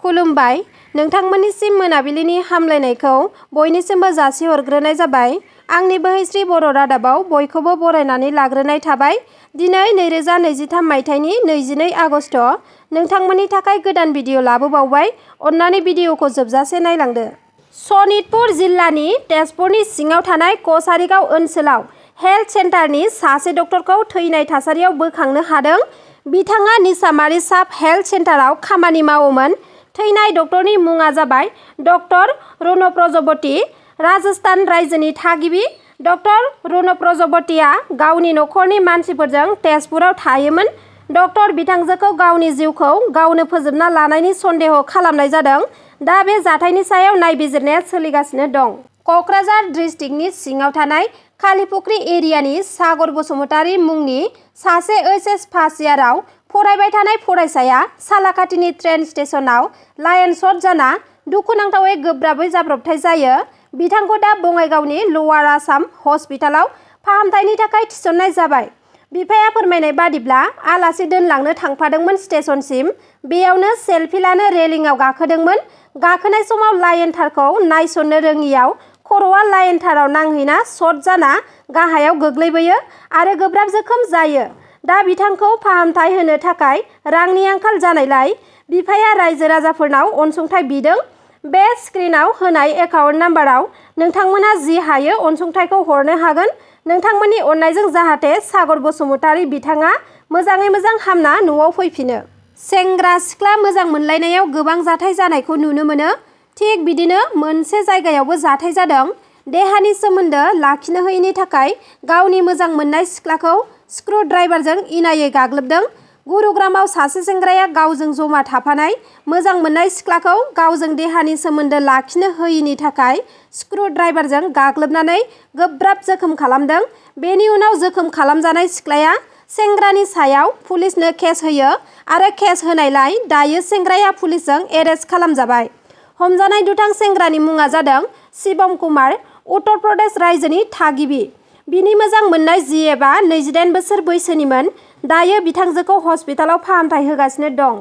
खुलुमबाय नोंथांमोननिसिम मोनाबिलिनि हामलायनायखौ बयनिसिमबो जासिहरग्रोनाय जाबाय। आंनि बोहैस्रि बर' रादाबाव बयखौबो बरायनानै लाग्रोनाय थाबाय। दिनै 2023 मायथाइनि 22 आगस्ट। नोंथांमोननि थाखाय गोदान भिडिअ लाबोबावबाय। अन्नानै भिडिअखौ जोबजासे नायलांदो। सनितपुर जिल्लानि तेजपुरनि सिङाव थानाय कछारीगाव ओनसोलाव हेल्थ सेन्टारनि सासे डक्टरखौ थैनाय थासारियाव बोखांनो हादों। बिथाङा निसामारि साब हेल्थ सेन्टाराव खामानि मावोमोन। थैनाय डक्टरनि मुङा जाबाय डक्टर रुन प्रजापति। राजस्थान रायजोनि थागिबि डक्टर रुन प्रजापतिया गावनि नखरनि मानसिफोरजों तेजपुराव थायोमोन। डक्टर बिथांजोखौ गावनि जिउखौ गावनो फोजोबना लानायनि सन्देह खालामनाय जादों। दा बे जाथायनि सायाव नायबिजिरनाया सोलिगासिनो दं। कक्राझार डिस्ट्रिक्टनि सिङाव थानाय कालीपुख्रि एरियानि सागर बसुमतारी मुंनि सासे ओइचएस फार्स्ट इयाराव फरायबाय थानाय फरायसाया सालाकाटिनि ट्रेन स्टेशनाव लाइन शट जाना दुखुनांथावै गोब्राबै जाब्रबथाय जायो। बिथांखौ दा बङाइगावनि लवार आसाम हस्पिटालाव फाहामथायनि थाखाय थिसननाय जाबाय। बिफाया फोरमायनाय बादिब्ला आलासि दोनलांनो थांफादोंमोन स्टेशनसिम। बेयावनो सेलफि लानो रेलिंआव गाखोदोंमोन। गाखोनाय समाव लाइन थारखौ नायसननो रोङियाव खर'आ लाइन थाराव नांहैना शट जाना गाहायाव गोग्लैबोयो आरो गोब्राब जोखोम जायो। दा बिथांखौ फाहामथाय होनो थाखाय रांनि आंखाल जानायलाय बिफाया रायजो राजाफोरनाव अनसुंथाइ बिदों। बे स्क्रिनाव होनाय एकाउन्ट नाम्बाराव नोंथांमोना जि हायो अनसुंथाइखौ हरनो हागोन। नोंथांमोननि अननायजों जाहाथे सागर बसुमतारी बिथाङा मोजाङै मोजां हामना न'आव फैफिनो। सेंग्रा सिख्ला मोजां मोनलायनायाव गोबां जाथाय जानायखौ नुनो मोनो। थिग बिदिनो मोनसे जायगायावबो जाथाय जादों। देहानि सोमोन्दो लाखिनो हायैनि थाखाय गावनि मोजां मोननाय सिख्लाखौ स्क्रु ड्राइभारजों इनायै गाग्लोबदों। गुरुग्रामाव सासे सेंग्राया गावजों जमा थाफानाय मोजां मोननाय सिख्लाखौ गावजों देहानि सोमोन्दो लाखिनो हायैनि थाखाय स्क्रु ड्राइभारजों गाग्लोबनानै गोब्राब जोखोम खालामदों। बेनि उनाव जोखोम खालामजानाय सिख्लाया सेंग्रानि सायाव पुलिसनो केस होयो आरो केस होनायलाय दायो सेंग्राया पुलिसजों एरेस्ट खालामजाबाय। हमजानाय दुथां सेंग्रानि मुङा जादों शिवम कुमार, उत्तर प्रदेश रायजोनि थागिबि। बिनि मोजां मोननाय जिएबआ 28 बोसोर बैसोनिमोन। दायो बिथांजोखौ हस्पिटालाव फाहामथाय होगासिनो दं।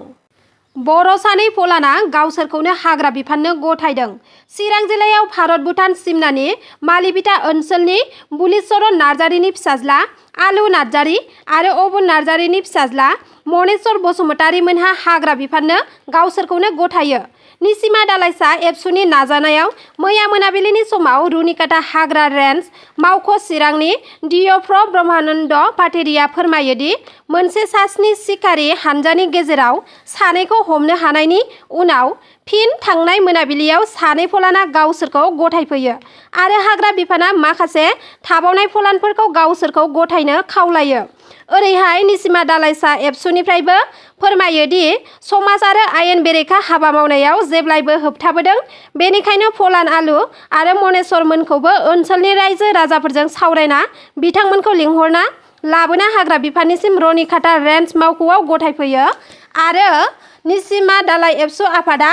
बर' सानै फलाना गावसोरखौनो हाग्रा बिफाननो गथायदों। चिरां जिल्लायाव भारत भुटान सिमनानि मालिबिटा ओनसोलनि बुलिचरन नार्जारिनि फिसाज्ला आलु नार्जारि आरो अबुन नार्जारिनि फिसाज्ला मनेस्वर बसुमतारी मोनहा हाग्रा बिफाननो गावसोरखौनो गथायो। निसिमा दालाइसा एबसुनि नाजानायाव मैया मोनाबिलिनि समाव रुनिकाटा हाग्रा रेन्ज मावख' चिरांनि डिएफअ ब्रह्मानन्द पाटेरिया फोरमायोदि मोनसे सास्नि सिखारि हानजानि गेजेराव सानैखौ हमनो हानायनि उनाव फिन थांनाय मोनाबिलियाव सानै फलाना गावसोरखौ गथायफैयो आरो हाग्रा बिफाना माखासे थाबावनाय फलानफोरखौ गावसोरखौ गथायनो खावलायो। ओरैहाय निसिमा दालाइसा एबसुनिफ्रायबो फोरमायोदि समाज आरो आयेन बेरेखा हाबा मावनायाव जेब्लायबो होबथाबोदों। बेनिखायनो फलान आलु आरो मनेस्वर मोनखौबो ओनसोलनि रायजो राजाफोरजों सावरायना बिथांमोनखौ लिंहरना लाबोना हाग्रा बिफाननिसिम रनिकाटा रेन्ज मावख'आव गथायफैयो आरो निसिमा दालाइ एबसु आफादा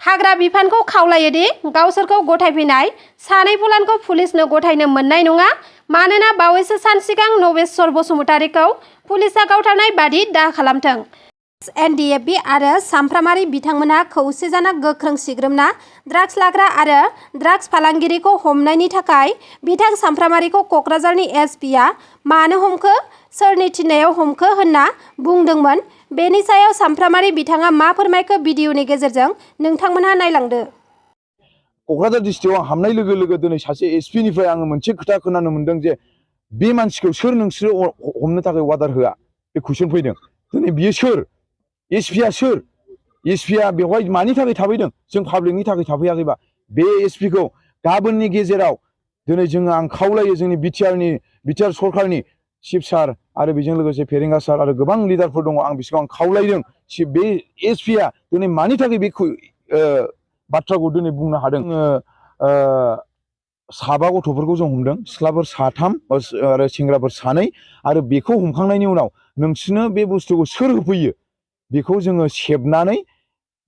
हाग्रा बिफानखौ खावलायोदि गावसोरखौ गथायफैनाय सानै फलानखौ पुलिसनो गथायनो मोननाय नङा। मानोना बावैसो सान सिगां नबेस्वर बसुमतारीखौ पुलिसआ गावथारनाय बादि दा खालामथों। एनडिएफबि आरो सामफ्रामारि बिथांमोनहा खौसे जाना गोख्रों सिग्रोमना ड्राग्स लाग्रा आरो ड्राग्स फालांगिरिखौ हमनायनि थाखाय बिथां सामफ्रामारिखौ कक्राझारनि एसपिआ मानो हमखो, सोरनि थिननायाव हमखो होनना बुंदोंमोन। बेनि सायाव सामफ्रामारि बिथाङा मा फोरमायखो भिडिअनि गेजेरजों नोंथांमोनहा नायलांदो। कक्राझार डिस्ट्रिक्टआव हाबनाय लोगो लोगो दिनै सासे एसपिनिफ्राय आङो मोनसे खोथा खोनानो मोनदों जे बे मानसिखौ सोर नोंसोरो हमनो थाखाय अर्डार होआ, बे कुइसन फैदों। दिनै बियो सोर, एसपिआ सोर, एसपिआ बेवहाय मानि थाखाय थाफैदों? जों पाब्लिकनि थाखाय थाफैयाखैबा बे एसपिखौ गाबोननि गेजेराव दिनै जोङो आं खावलायो जोंनि बिटिआर सरकारनि चिफ सार आरो बेजों लोगोसे फेरेंगा सार आरो गोबां लिडारफोर दङ। आं बिसोरखौ खावलायदों बे एसपिआ दिनै मानि थाखाय बे बाथ्राखौ दिनै बुंनो हादों। साबा गथ'फोरखौ जों हमदों, सिख्लाफोर 3 आरो सेंग्राफोर 2 आरो बेखौ हमखांनायनि उनाव नोंसोरनो बे बुस्थुखौ सोर होफैयो बेखौ जोङो सेबनानै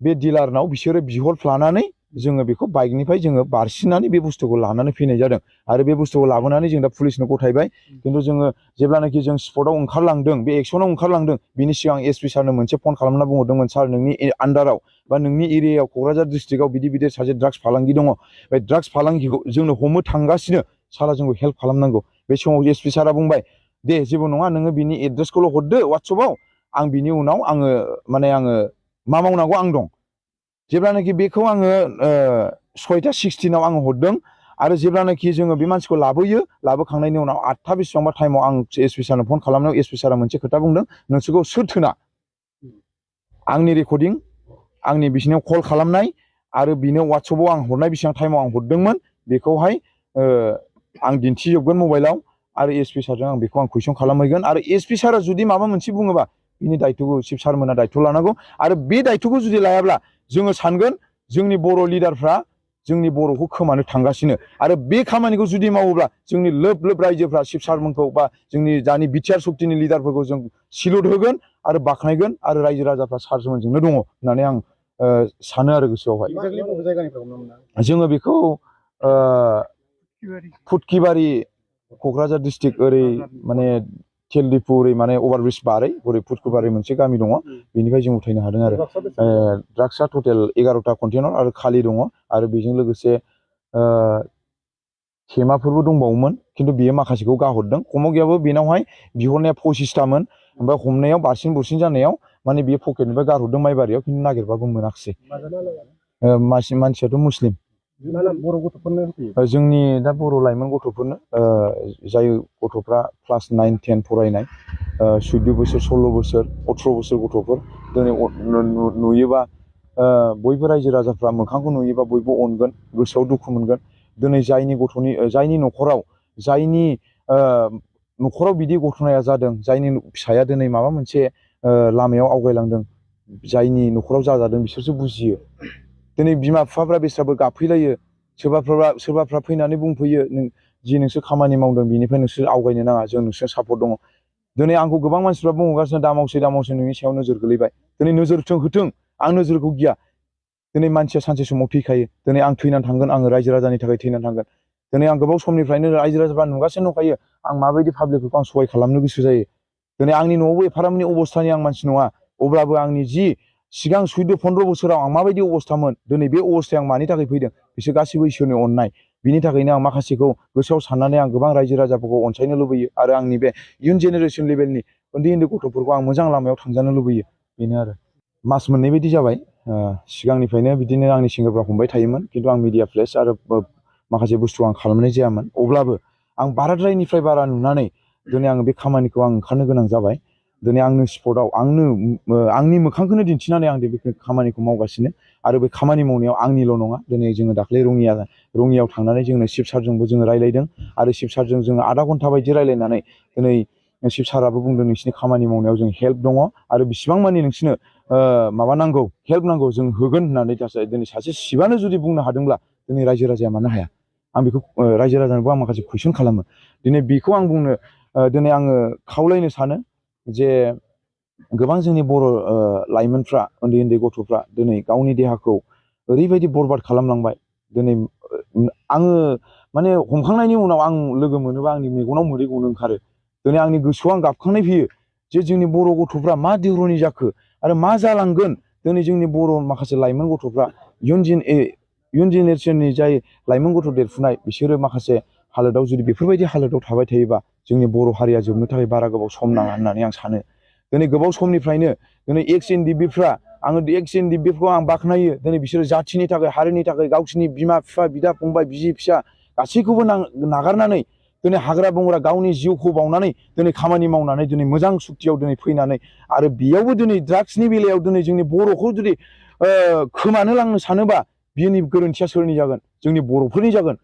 बे डिलारनाव बिसोरो बिहरफ्लानानै जोङो बेखौ बाइकनिफ्राय जोङो बारसिननानै बे बुस्थुखौ लानानै फैनाय जादों आरो बे बुस्थुखौ लाबोनानै जों दा पुलिसनो गथायबाय खिन्थु जोङो जेब्लानाखि जों स्पटआव ओंखारलांदों बे एक्सनाव ओंखारलांदों बिनि सिगां एसपि सारनो मोनसे फन खालामना बुंहरदोंमोन सार नोंनि आन्डाराव बा नोंनि एरियायाव क'क्राझार डिस्ट्रिक्टआव बिदि सासे ड्राग्स फालांगि दङ बे ड्राग्स फालांगिखौ जोंनो हमनो थांगासिनो सारा जोंखौ हेल्प खालामनांगौ बे समाव एसपि सारा बुंबाय दे जेबो नङा नोङो बिनि एड्रेसखौल' हरदो वाट्सएपआव आं बिनि उनाव आङो मा मावनांगौ आं दं जेब्लानाखि बेखौ आङो 6:16 आङो हरदों आरो जेब्लानाखि जोङो बे मानसिखौ लाबोयो लाबोखांनायनि उनाव 8टा बेसेबांबा टाइमाव आं एसपि सारनो फन खालामनायाव एसपि सारा मोनसे खोथा बुंदों नोंसोरखौ सोर थोना आंनि रेकर्डिं आंनि बिसिनाव कल खालामनाय आरो बिनो वाट्सएपआव आं हरनाय बेसेबां टाइमाव आं हरदोंमोन बेखौहाय आं दिन्थिजोबगोन मबाइलाव आरो एसपि सारजों आं बेखौ आं कुइसन खालामहैगोन आरो एसपि सारा जुदि माबा मोनसे बुङोबा बिनि दायथ'खौ चिफ सारमोना दायथ' लानांगौ आरो बे दायथ'खौ जुदि लायाब्ला जोङो सानगोन जोंनि बर' लिडारफ्रा जोंनि बर'खौ खोमानो थांगासिनो आरो बे खामानिखौ जुदि मावोब्ला जोंनि लोब लोब रायजोफ्रा चिफ सारमोनखौ बा जोंनि दानि बिटिआर सक्तिनि लिडारफोरखौ जों सिलुट होगोन आरो बाख्नायगोन आरो रायजो राजाफ्रा सारमोनजोंनो दङ होननानै आं सानो आरो गोसोआवहाय जोङो बेखौ फुटकिबारि क'क्राझार डिस्ट्रिक्ट ओरै माने तेलदिफु ओरै माने अभारब्रिज बारै ओरै फुटकिबारि मोनसे गामि दङ बेनिफ्राय जों उथायनो हादों आरो ड्राग्सआ टटेल 11टा कन्टेनार आरो खालि दङ आरो बेजों लोगोसे थेमाफोरबो दंबावोमोन खिन्थु बियो माखासेखौ गाहरदों खम'गियाबो बेनावहाय बिहरनाया 25टामोन ओमफ्राय हमनायाव बारसिन बुरसिन जानायाव माने बियो पकेटनिफ्राय गारहरदों माइबारियाव खिन्थु नागिरबाबो मोनाखिसै मानसियाथ' मुस्लिम जोंनि दा बर' लाइमोन गथ'फोरनो जाय गथ'फ्रा क्लास 9, 10 फरायनाय 14 बोसोर 16 बोसोर 18 बोसोर गथ'फोर दिनै नुयोबा बयबो रायजो राजाफ्रा मोखांखौ नुयोबा बयबो अनगोन गोसोआव दुखु मोनगोन दिनै जायनि न'खराव बिदि घटनाया जादों जायनि फिसाया दिनै माबा मोनसे लामायाव आवगायलांदों जायनि न'खराव जाजादों बिसोरसो बुजियो दिनै बिमा बिफाफ्रा बेस्राबो गाबफैलायो सोरबाफ्रा फैनानै बुंफैयो जि नोंसोर खामानि मावदों बिनिफ्राय नोंसोर आवगायनो नाङा जों नोंसोर सापर्ट दङ दिनै आंखौ गोबां मानसिफ्रा बुंहरगासिनो दामावसै नोंनि सायाव नोजोर गोलैबाय दिनै नोजोरथों होथों आं नोजोरखौ गिया दिनै मानसिया सानसे समाव थैखायो दिनै आं थैनानै थांगोन आङो रायजो राजानि थाखाय थैनानै थांगोन दिनै आं गोबाव समनिफ्रायनो रायजो राजाफ्रा नुगासिनो दंखायो आं माबायदि पाब्लिकफोरखौ आं सहाय खालामनो गोसो जायो दिनै आंनि न'आवबो एफाराबनि अबस्थानि आं मानसि नङा अब्लाबो आंनि जि सिगां 14-15 बोसोराव आं माबायदि अबस्थामोन दिनै बे अबस्थायाव आं मानि थाखाय फैदों बिसोर गासैबो इसोरनि अननाय बिनि थाखायनो आं माखासेखौ गोसोआव साननानै आं गोबां रायजो राजाफोरखौ अनसायनो लुबैयो आरो आंनि बे इयुन जेनेरेसन लेभेलनि उन्दै गथ'फोरखौ आं मोजां लामायाव थांजानो लुबैयो बेनो आरो मास मोननै बायदि जाबाय सिगांनिफ्रायनो बिदिनो आंनि सेंग्राफ्रा हमबाय थायोमोन खिन्थु आं मिडिया प्लेस आरो माखासे बुस्थु आं खालामनाय जायामोन अब्लाबो आं बाराद्रायनिफ्राय बारा नुनानै दिनै आङो बे खामानिखौ आं ओंखारनो गोनां जाबाय दिनै आंनो स्पटआव आंनि मोखांखौनो दिन्थिनानै आं बे खामानिखौ मावगासिनो आरो बे खामानि मावनायाव आंनिल' नङा दिनै जोङो दाख्लै रङियाव थांनानै जोङो शिब सारजोंबो जोङो रायलायदों आरो शिब सारजों जोङो आधा घन्टा बायदि रायलायनानै दिनै शिब साराबो बुंदों नोंसिनि खामानि मावनायाव जों हेल्प दङ आरो बिसिबां मानि नोंसिनो माबा नांगौ हेल्प नांगौ जों होगोन होननानै दिनै सासे शिबानो जुदि बुंनो हादोंब्ला दिनै रायजो राजाया मानो हाया आं बेखौ रायजो राजानोबो आं माखासे कुइसन खालामो दिनै बेखौ आं बुंनो दिनै आङो खावलायनो सानो जे गोबां जोंनि बर' लाइमोनफ्रा उन्दै गथ'फ्रा दिनै गावनि देहाखौ ओरैबायदि बरबाद खालामलांबाय दिनै आङो माने हमखांनायनि उनाव आं लोगो मोनोबा आंनि मेगनाव मोदै गनो ओंखारो दिनै आंनि गोसोआव आं गाबखांनाय फैयो जे जोंनि बर' गथ'फ्रा मा देर'नि जाखो आरो मा जालांगोन दिनै जोंनि बर' माखासे लाइमोन गथ'फ्रा इयुन जेनेरेसननि जाय लाइमोन गथ' देरफुनाय बिसोरो माखासे हालोदाव जुदि बेफोरबायदि हालोदाव थाबाय थायोबा जोंनि बर' हारिया जोबनो थाखाय बारा गोबाव सम नाङा होननानै आं सानो दिनै गोबाव समनिफ्रायनो दिनै एक्स एनडिएफबिफ्रा आङो एक्स एनडिएफबिखौ आं बाख्नायो दिनै बिसोरो जाथिनि थाखाय हारिनि थाखाय गावसिनि बिमा बिफा बिदा फंबाय बिसि फिसा गासैखौबो नागारनानै दिनै हाग्रा बंग्रा गावनि जिउखौ बावनानै दिनै खामानि मावनानै दिनै मोजां सुक्तियाव दिनै फैनानै आरो बेयावबो दिनै ड्राग्सनि बेलायाव दिनै जोंनि बर'खौ जुदि खोमानो लांनो सानोबा बिनि गोरोन्थिया सोरनि जागोन जोंनि बर'फोरनि जागोन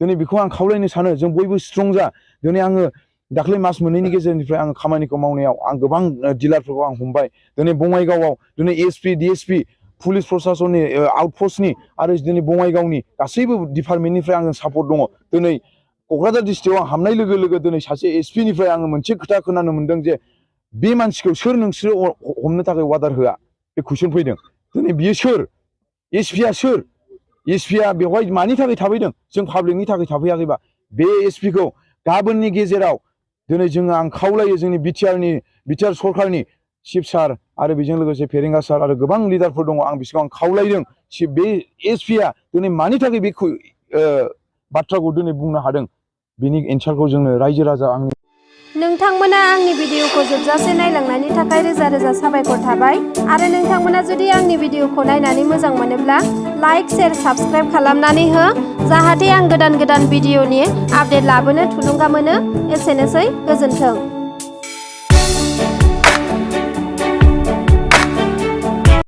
दिनै बेखौ आं खावलायनो सानो जों बयबो स्ट्रं जा दिनै आङो दाख्लै मास मोननैनि गेजेरनिफ्राय आङो खामानिखौ मावनायाव आं गोबां डिलारफोरखौ आं हमबाय दिनै बङाइगावआव दिनै एसपि डिएसपि पुलिस प्रसासननि आउटपस्टनि आरो दिनै बङाइगावनि गासैबो डिपार्टमेन्टनिफ्राय आङो सापर्ट दङ दिनै क'क्राझार डिस्ट्रिक्टआव आं हाबनाय लोगो लोगो दिनै सासे एसपिनिफ्राय आङो मोनसे खोथा खोनानो मोनदों जे बे मानसिखौ सोर नोंसोरो हमनो थाखाय अर्डार होआ बे कुइसन फैदों दिनै बियो सोर एसपिया सोर एसपिआ बेवहाय मानि थाखाय थाफैदों जों पाब्लिकनि थाखाय थाफैयाखैबा बे एसपिखौ गाबोननि गेजेराव दिनै जोङो आं खावलायो जोंनि बिटिआर सरकारनि चिफ सार आरो बेजों लोगोसे फेरेंगा सार आरो गोबां लिडारफोर दङ आं बिसोरखौ आं खावलायदों बे एसपिआ दिनै मानि थाखाय बे बाथ्राखौ दिनै बुंनो हादों बिनि एन्सारखौ जोंनो रायजो राजा आंनि नोंथांमोना आंनि भिडिअखौ जोबजासे नायलांनायनि थाखाय रोजा रोजा साबायखर थाबाय आरो नोंथांमोना जुदि आंनि भिडिअखौ नायनानै मोजां मोनोब्ला लाइक शेयार साबस्क्राइब खालामनानै हो जाहाथे आं गोदान भिडिअनि आपडेट लाबोनो थुलुंगा मोनो। एसेनोसै, गोजोन्थों।